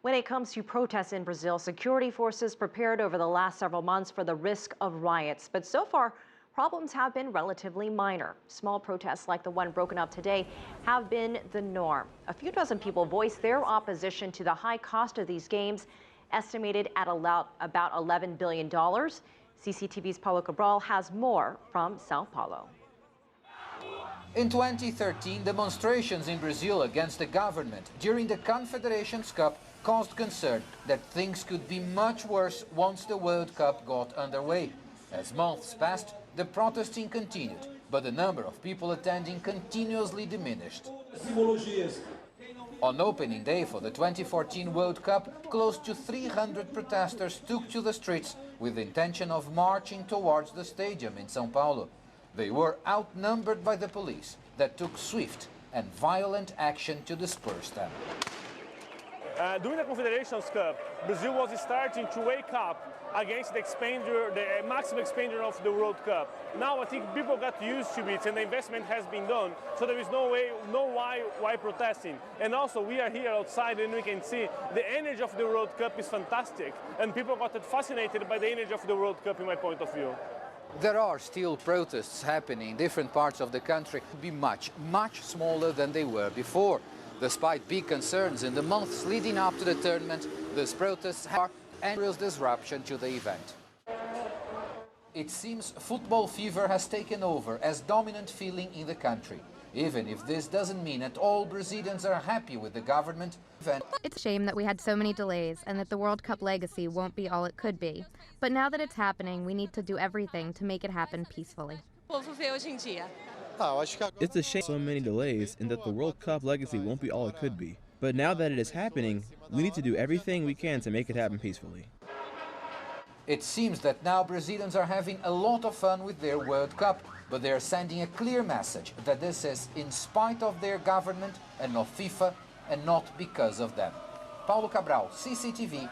When it comes to protests in Brazil, security forces prepared over the last several months for the risk of riots. But so far, problems have been relatively minor. Small protests like the one broken up today have been the norm. A few dozen people voiced their opposition to the high cost of these games, estimated at about $11 billion. CCTV's Paulo Cabral has more from Sao Paulo. In 2013, demonstrations in Brazil against the government during the Confederations Cup caused concern that things could be much worse once the World Cup got underway. As months passed, the protesting continued, but the number of people attending continuously diminished. On opening day for the 2014 World Cup, close to 300 protesters took to the streets with the intention of marching towards the stadium in São Paulo. They were outnumbered by the police that took swift and violent action to disperse them. During the Confederations Cup, Brazil was starting to wake up against the maximum expenditure of the World Cup. Now I think people got used to it and the investment has been done, so there is no why protesting. And also we are here outside and we can see the energy of the World Cup is fantastic and people got fascinated by the energy of the World Cup in my point of view. There are still protests happening in different parts of the country, be much smaller than they were before. Despite big concerns in the months leading up to the tournament, these protests have and real disruption to the event. It seems football fever has taken over as dominant feeling in the country. Even if this doesn't mean that all Brazilians are happy with the government event. It's a shame that we had so many delays and that the World Cup legacy won't be all it could be. But now that it's happening, we need to do everything to make it happen peacefully. It's a shame so many delays and that the World Cup legacy won't be all it could be. But now that it is happening, we need to do everything we can to make it happen peacefully. It seems that now Brazilians are having a lot of fun with their World Cup, but they are sending a clear message that this is in spite of their government and of FIFA and not because of them. Paulo Cabral, CCTV.